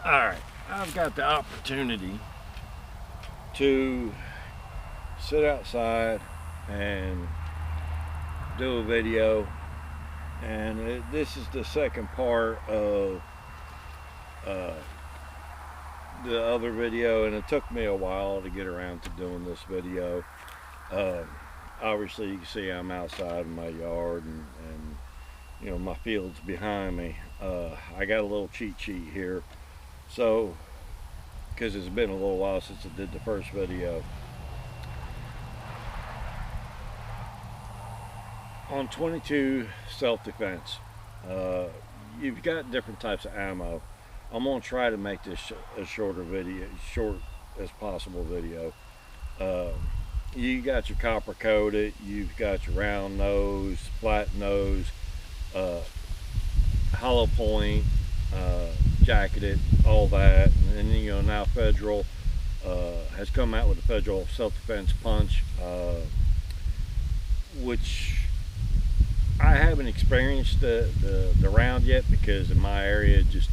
Alright, I've got the opportunity to sit outside and do a video, and this is the second part of uh, the other video, and it took me a while to get around to doing this video. Obviously you can see I'm outside in my yard, and you know, my field's behind me. I got a little cheat sheet here. So, because it's been a little while since I did the first video. On 22 self-defense, you've got different types of ammo. I'm going to try to make this a short as possible video. You got your copper coated, you've got your round nose, flat nose, hollow point, jacketed, all that. And then, you know, now Federal has come out with the Federal self-defense punch, which I haven't experienced the round yet, because in my area it just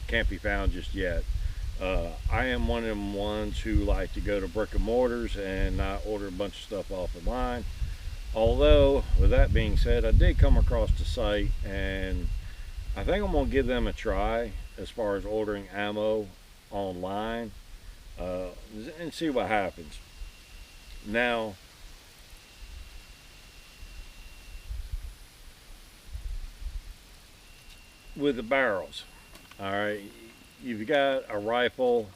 can't be found just yet. I am one of them ones who like to go to brick and mortars and not order a bunch of stuff off the line. Although, with that being said, I did come across the site, and I think I'm going to give them a try as far as ordering ammo online, and see what happens. Now, with the barrels, all right, you've got a rifle,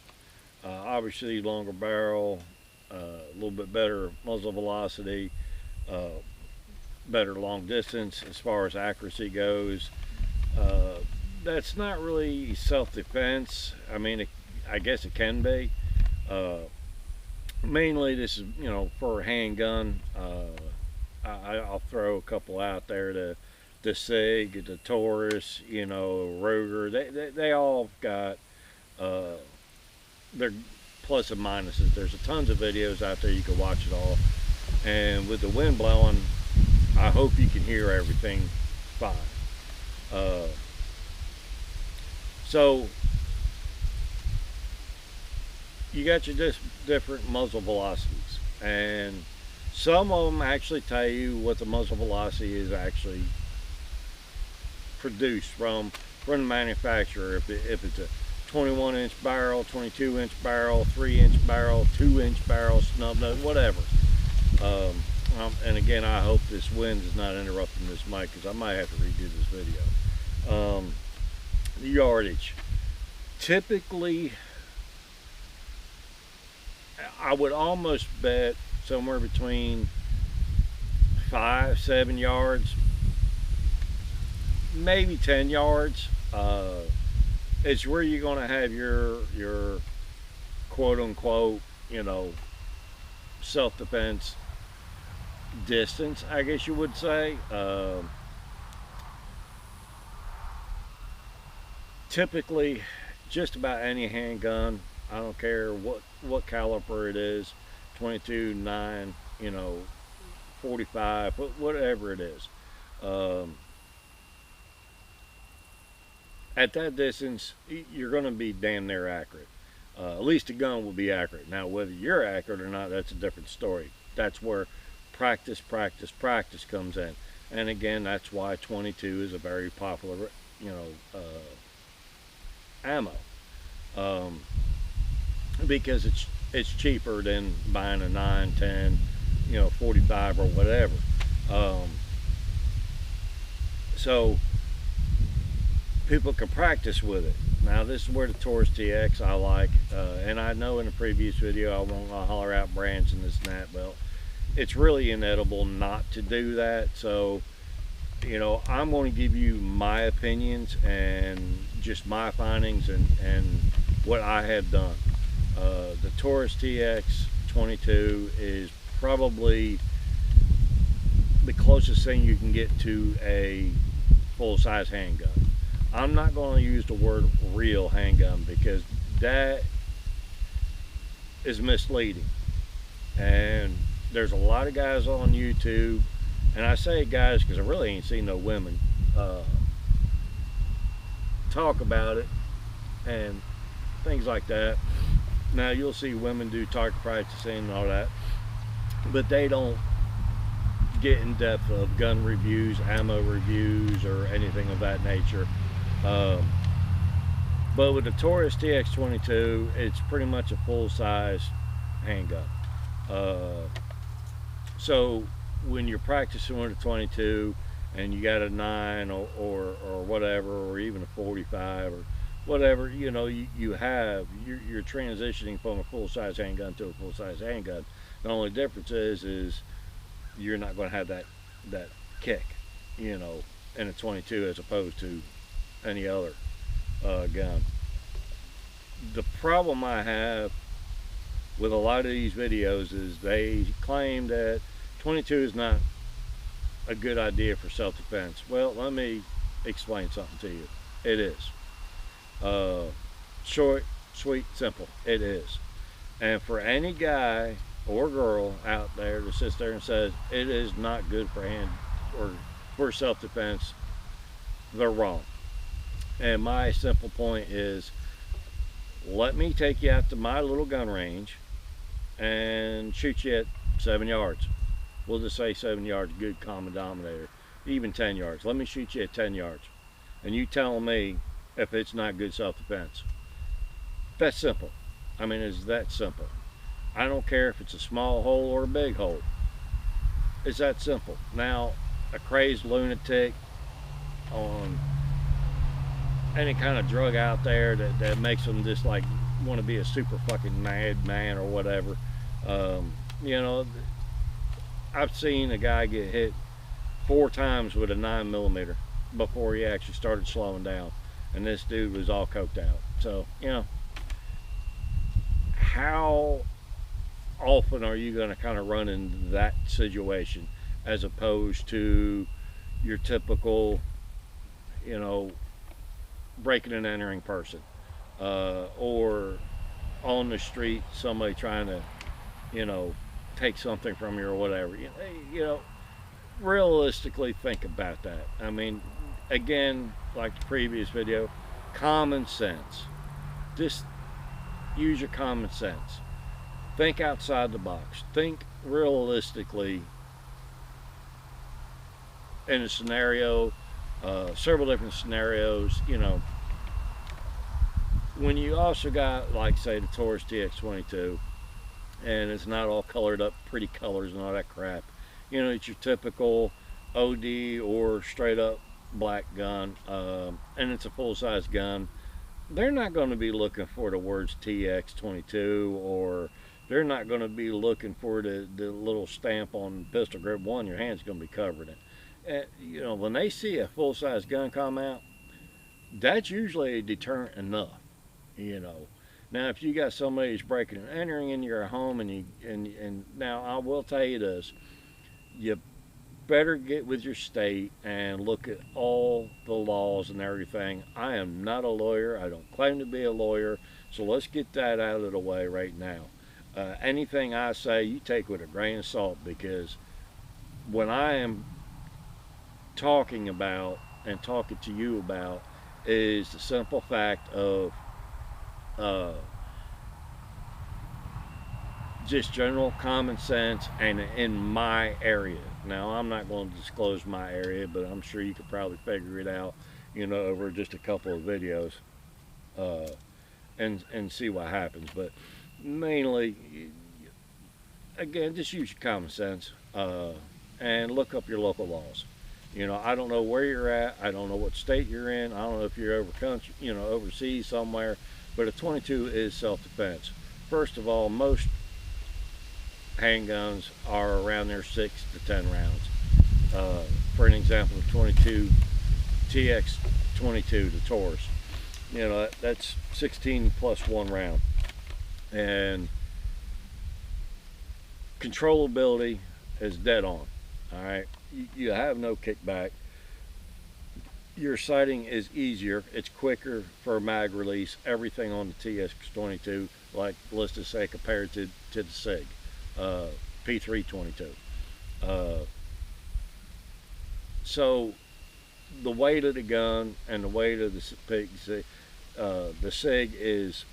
obviously longer barrel, a little bit better muzzle velocity, better long distance as far as accuracy goes. That's not really self-defense. I mean, I guess it can be. Mainly this is, you know, for a handgun. I'll throw a couple out there. The SIG, the Taurus, you know, Ruger. They all got their plus and minuses. There's a tons of videos out there, you can watch it all. And with the wind blowing, I hope you can hear everything fine. So you got your different muzzle velocities, and some of them actually tell you what the muzzle velocity is actually produced from the manufacturer. If it's a 21-inch barrel, 22-inch barrel, 3-inch barrel, 2-inch barrel, snub nose, whatever. And again, I hope this wind is not interrupting this mic, because I might have to redo this video. The yardage. Typically, I would almost bet somewhere between 5-7 yards, maybe 10 yards. It's where you're going to have your quote-unquote, you know, self-defense distance, I guess you would say. Typically, just about any handgun, I don't care what caliber it is, 22, 9, you know, 45, whatever it is. At that distance, you're going to be damn near accurate. At least the gun will be accurate. Now, whether you're accurate or not, that's a different story. That's where practice comes in. And again, that's why 22 is a very popular, you know, ammo, because it's cheaper than buying a 9, 10, you know, 45 or whatever. So people can practice with it. Now, this is where the Taurus TX I like, and I know in the previous video I won't holler out brands and this and that, but it's really inedible not to do that. So, you know, I'm going to give you my opinions and just my findings and what I have done. The Taurus TX 22 is probably the closest thing you can get to a full-size handgun. I'm not going to use the word real handgun, because that is misleading. And there's a lot of guys on YouTube, and I say guys because I really ain't seen no women talk about it, and things like that. Now you'll see women do target practicing and all that, but they don't get in depth of gun reviews, ammo reviews, or anything of that nature. Um, but with the Taurus TX22, it's pretty much a full-size handgun. Uh, so when you're practicing with a 22 and you got a 9 or whatever, or even a 45 or whatever, you know, you're transitioning from a full-size handgun to a full-size handgun. The only difference is you're not going to have that kick, you know, in a 22 as opposed to any other gun. The problem I have with a lot of these videos is they claim that 22 is not a good idea for self-defense. Well, let me explain something to you. It is. Short, sweet, simple. It is. And for any guy or girl out there that sits there and says it is not good for hand or for self-defense, they're wrong. And my simple point is, let me take you out to my little gun range and shoot you at 7 yards. We'll just say 7 yards, good common denominator. Even 10 yards. Let me shoot you at 10 yards. And you tell me if it's not good self-defense. That's simple. I mean, it's that simple. I don't care if it's a small hole or a big hole. It's that simple. Now, a crazed lunatic on any kind of drug out there that makes them just like want to be a super fucking madman or whatever. You know, I've seen a guy get hit 4 times with a 9mm before he actually started slowing down, and this dude was all coked out. So, you know, how often are you going to kind of run into that situation as opposed to your typical, you know, breaking and entering person, or on the street somebody trying to, you know, take something from you or whatever. You know, realistically think about that. I mean, again, like the previous video, common sense. Just use your common sense. Think outside the box. Think realistically in a scenario, several different scenarios. You know, when you also got, like, say, the Taurus TX22, and it's not all colored up, pretty colors and all that crap. You know, it's your typical OD or straight up black gun, and it's a full-size gun. They're not going to be looking for the words TX22, or they're not going to be looking for the little stamp on pistol grip 1. Your hand's going to be covered in. You know, when they see a full-size gun come out, that's usually a deterrent enough. You know, now if you got somebody who's breaking and entering into your home, and now I will tell you this, you better get with your state and look at all the laws and everything. I am not a lawyer. I don't claim to be a lawyer, so let's get that out of the way right now. Anything I say, you take with a grain of salt, because when I am talking about and talking to you about is the simple fact of just general common sense, and in my area. Now, I'm not going to disclose my area, but I'm sure you could probably figure it out, you know, over just a couple of videos, and see what happens. But mainly, again, just use your common sense, and look up your local laws. You know, I don't know where you're at. I don't know what state you're in. I don't know if you're over country, you know, overseas somewhere. But a 22 is self-defense. First of all, most handguns are around there 6 to 10 rounds. For an example, 22 TX22, the Taurus, you know, that's 16 plus 1 round. And controllability is dead on. All right, you have no kickback. Your sighting is easier. It's quicker for mag release. Everything on the TX22, like, let's just say, compared to the SIG P322. So the weight of the gun and the weight of the PIG, the SIG is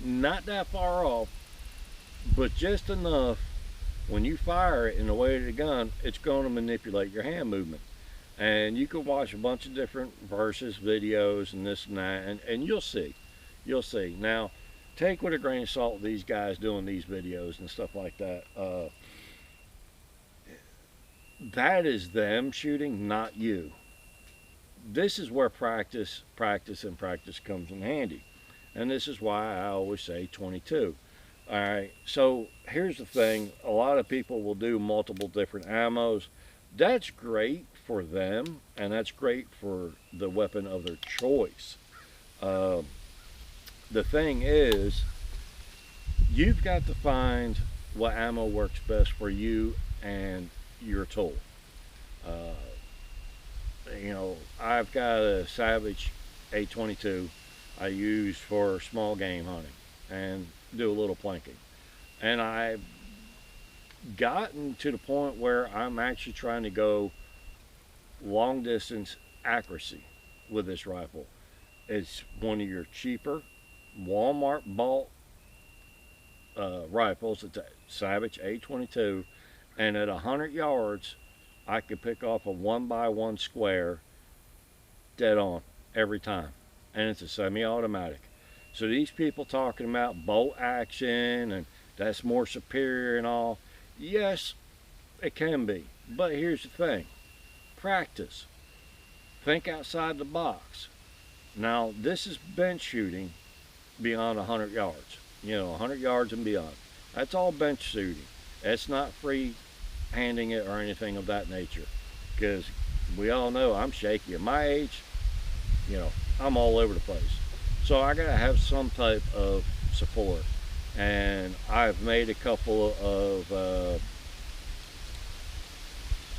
not that far off, but just enough. When you fire it in the way of the gun, it's going to manipulate your hand movement. And you can watch a bunch of different versus videos and this and that, and you'll see. You'll see. Now, take with a grain of salt these guys doing these videos and stuff like that. That is them shooting, not you. This is where practice comes in handy. And this is why I always say 22. All right, so here's the thing. A lot of people will do multiple different ammos. That's great for them, and that's great for the weapon of their choice. The thing is, you've got to find what ammo works best for you and your tool. You know, I've got a Savage A22 I use for small game hunting and do a little planking. And I've gotten to the point where I'm actually trying to go long distance accuracy with this rifle. It's one of your cheaper Walmart bought rifles. It's a Savage A22, and at 100 yards I could pick off a 1x1 square dead on every time, and it's a semi-automatic. So these people talking about bolt action and that's more superior and all, yes, it can be, but here's the thing: practice. Think outside the box. Now, this is bench shooting beyond 100 yards. You know, 100 yards and beyond. That's all bench shooting. It's not free handing it or anything of that nature. Because we all know I'm shaky. At my age, you know, I'm all over the place. So I gotta have some type of support. And I've made a couple of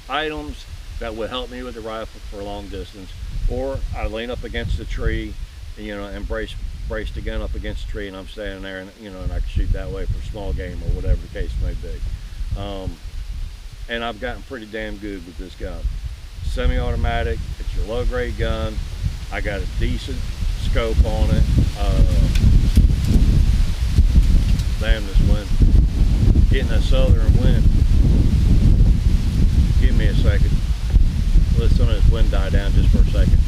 items that would help me with the rifle for long distance, or I lean up against a tree, you know, and brace the gun up against a tree, and I'm standing there, and you know, and I can shoot that way for small game or whatever the case may be. And I've gotten pretty damn good with this gun. Semi-automatic. It's your low-grade gun. I got a decent scope on it. Damn, this wind! Getting a southern wind. Give me a second. Listen to this wind die down just for a second.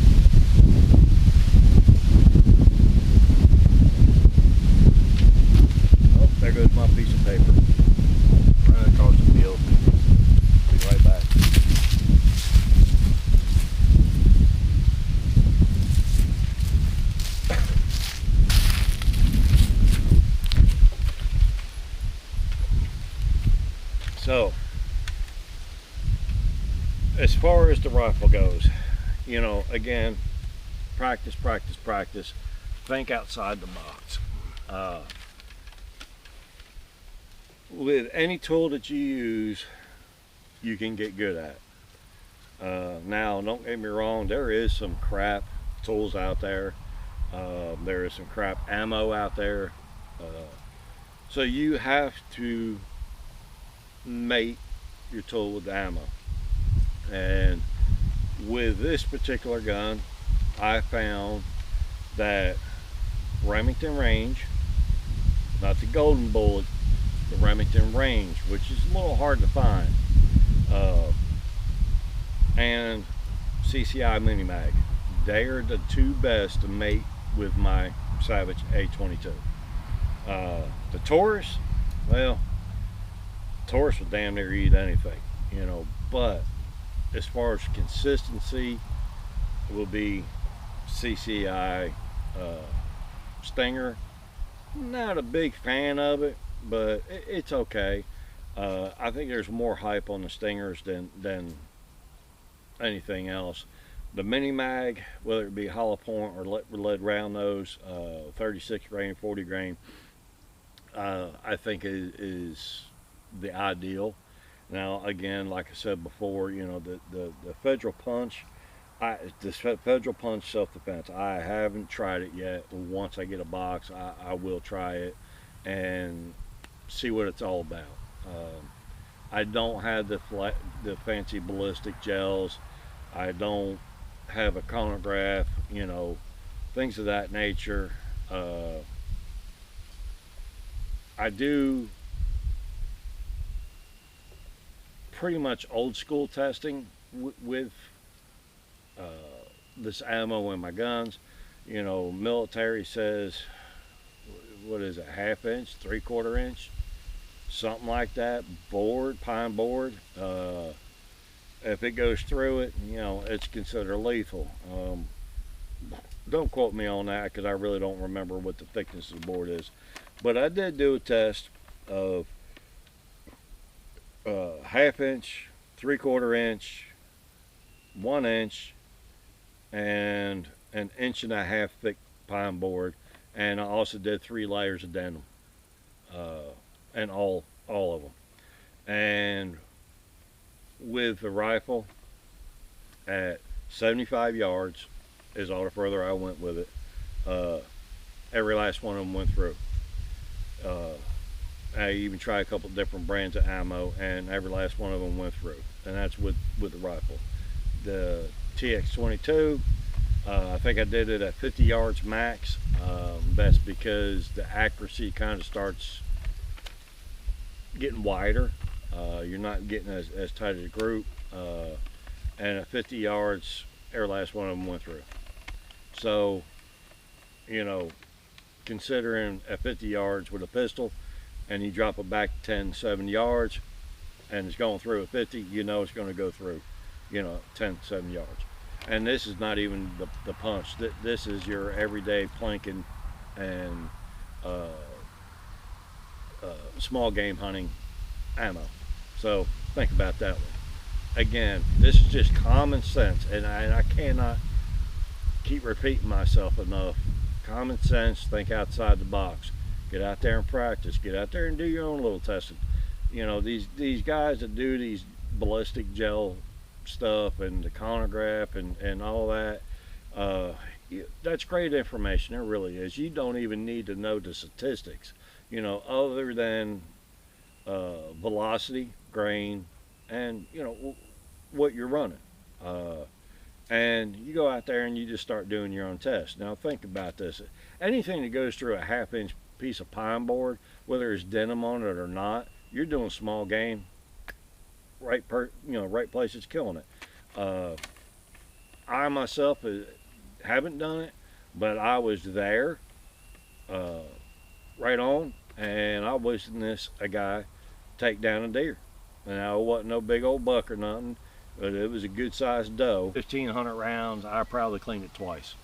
Oh, there goes my piece of paper. Right across the field. Be right back. So, as far as the rifle goes, you know, again, practice. Think outside the box. With any tool that you use, you can get good at. Now, don't get me wrong, there is some crap tools out there. There is some crap ammo out there. So you have to mate your tool with the ammo. And with this particular gun, I found that Remington Range, not the Golden Bullet, the Remington Range, which is a little hard to find, and CCI Mini Mag, they are the two best to mate with my Savage A22. The Taurus, well, Taurus will damn near eat anything, you know, but as far as consistency, it will be CCI Stinger. Not a big fan of it, but it's okay. I think there's more hype on the Stingers than anything else. The Mini Mag, whether it be hollow point or lead round nose, 36 grain, 40 grain, I think is the ideal. Now, again, like I said before, you know, the Federal Punch, the Federal Punch self-defense, I haven't tried it yet. Once I get a box, I will try it and see what it's all about. I don't have the fancy ballistic gels. I don't have a chronograph, you know, things of that nature. I do pretty much old school testing with uh, this ammo in my guns. You know, military says, what is it, half inch, 3/4 inch, something like that, board, pine board. If it goes through it, you know, it's considered lethal. Don't quote me on that because I really don't remember what the thickness of the board is. But I did do a test of half inch, 3/4 inch, 1 inch, and an inch and a half thick pine board. And I also did 3 layers of denim, and all of them. And with the rifle at 75 yards is all the further I went with it. Every last one of them went through. I even tried a couple different brands of ammo, and every last one of them went through. And that's with the rifle. The TX22, I think I did it at 50 yards max. That's because the accuracy kind of starts getting wider. You're not getting as tight as a group. And at 50 yards, every last one of them went through. So, you know, considering at 50 yards with a pistol, and you drop it back 10, 7 yards, and it's going through at 50, you know it's going to go through, you know, 10, 7 yards. And this is not even the punch. This is your everyday planking and small game hunting ammo. So think about that one. Again, this is just common sense, and I cannot keep repeating myself enough. Common sense, think outside the box. Get out there and practice. Get out there and do your own little testing. You know, these guys that do these ballistic gel stuff and the chronograph and all that, that's great information. It really is. You don't even need to know the statistics, you know, other than velocity, grain, and, you know, what you're running. And you go out there and you just start doing your own tests. Now think about this. Anything that goes through a half-inch piece of pine board, whether it's denim on it or not, you're doing small game, right place, it's killing it. I myself haven't done it, but I was there, right on, and I witnessed a guy take down a deer. And it wasn't no big old buck or nothing, but it was a good sized doe. 1,500 rounds, I probably cleaned it twice.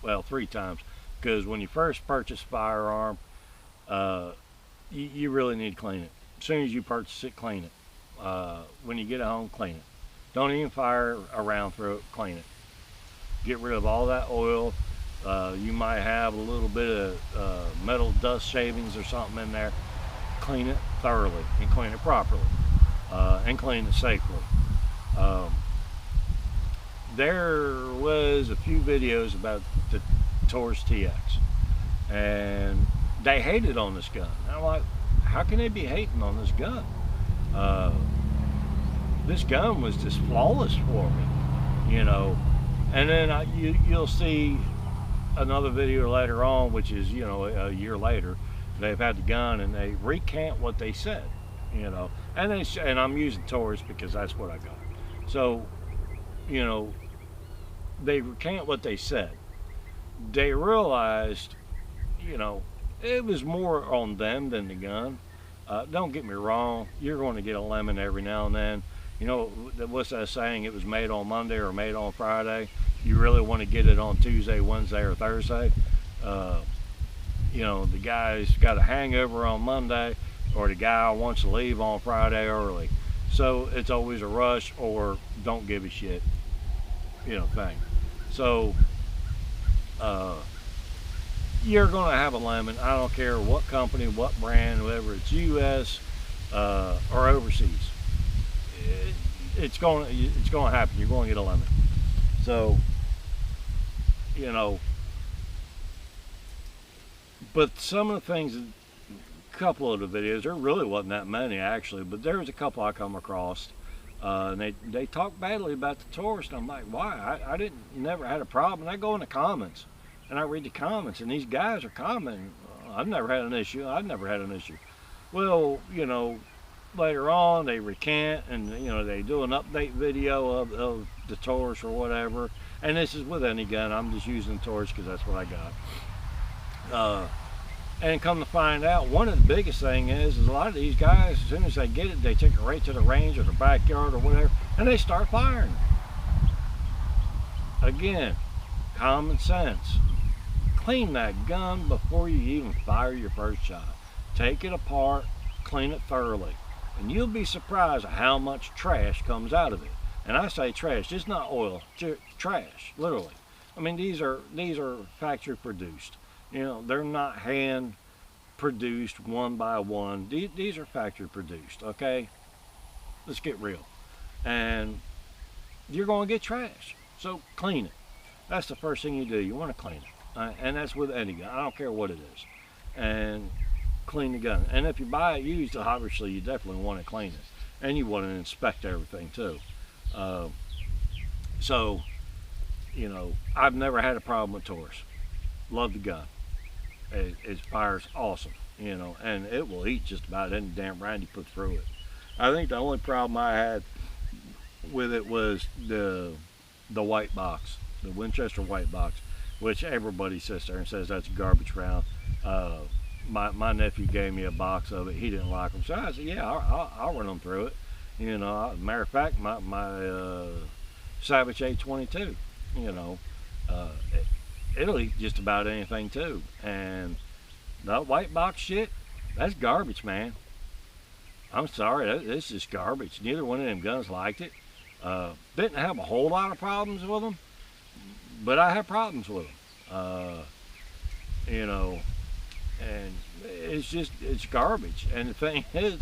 Well, 3 times. Because when you first purchase a firearm, you really need to clean it. As soon as you purchase it, clean it. When you get it home, clean it. Don't even fire a round through it, clean it. Get rid of all that oil. You might have a little bit of metal dust shavings or something in there. Clean it thoroughly and clean it properly, and clean it safely. There was a few videos about the Taurus TX, and they hated on this gun. And I'm like, how can they be hating on this gun? This gun was just flawless for me, you know. And then you'll see another video later on, which is, you know, a year later, they've had the gun and they recant what they said, you know. And I'm using Taurus because that's what I got. So, you know, they recant what they said. They realized, you know, it was more on them than the gun. Don't get me wrong, you're going to get a lemon every now and then. You know, what's that saying? It was made on Monday or made on Friday. You really want to get it on Tuesday, Wednesday, or Thursday. You know, the guy's got a hangover on Monday, or the guy wants to leave on Friday early. So it's always a rush or don't give a shit, you know, thing. So you're going to have a lemon. I don't care what company, what brand, whether it's US or overseas. It's going to happen. You're going to get a lemon. So, you know, but some of the things, a couple of the videos, there really wasn't that many actually, but there was a couple I come across And they talk badly about the Taurus, and I'm like, why? I didn't never had a problem. And I go in the comments, and I read the comments, and these guys are commenting. I've never had an issue. I've never had an issue. Well, you know, later on they recant, and you know, they do an update video of the Taurus or whatever. And this is with any gun. I'm just using the Taurus because that's what I got. And come to find out, one of the biggest thing is a lot of these guys, as soon as they get it, they take it right to the range or the backyard or whatever, and they start firing. Again, common sense. Clean that gun before you even fire your first shot. Take it apart, clean it thoroughly, and you'll be surprised at how much trash comes out of it. And I say trash, it's not oil, trash, literally. I mean, these are factory produced. You know, they're not hand produced one by one. These are factory produced, okay? Let's get real. And you're going to get trash. So clean it. That's the first thing you do. You want to clean it. And that's with any gun. I don't care what it is. And clean the gun. And if you buy it used, obviously you definitely want to clean it. And you want to inspect everything too. So, you know, I've never had a problem with Taurus. Love the gun. It fires awesome, you know, and it will eat just about any damn round you put through it. I think the only problem I had with it was the white box, the Winchester white box, which everybody sits there and says that's a garbage round. My nephew gave me a box of it. He didn't like them, so I said, yeah, I'll run them through it. You know, matter of fact, my Savage A22, you know, it'll eat just about anything too. And that white box shit, that's garbage, man. I'm sorry, this is garbage. Neither one of them guns liked it. Didn't have a whole lot of problems with them, but I had problems with them. You know, and it's garbage. And the thing is,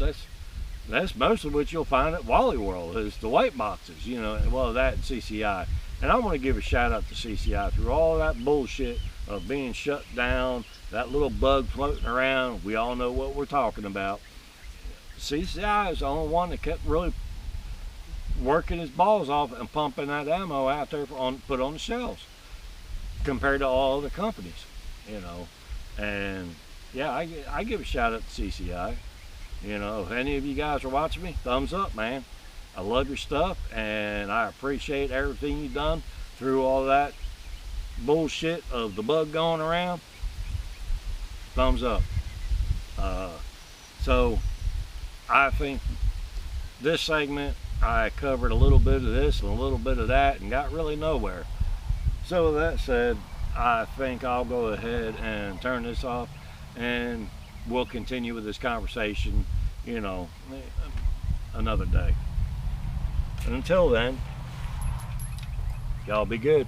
that's mostly what you'll find at Wally World is the white boxes, you know, well, that and CCI. And I want to give a shout out to CCI through all that bullshit of being shut down, that little bug floating around. We all know what we're talking about. CCI is the only one that kept really working his balls off and pumping that ammo out there put on the shelves compared to all other companies, you know. And yeah, I give a shout out to CCI. You know, if any of you guys are watching me, thumbs up, man. I love your stuff, and I appreciate everything you've done through all that bullshit of the bug going around. Thumbs up. So I think this segment, I covered a little bit of this and a little bit of that and got really nowhere. So with that said, I think I'll go ahead and turn this off, and we'll continue with this conversation, you know, another day. And until then, y'all be good.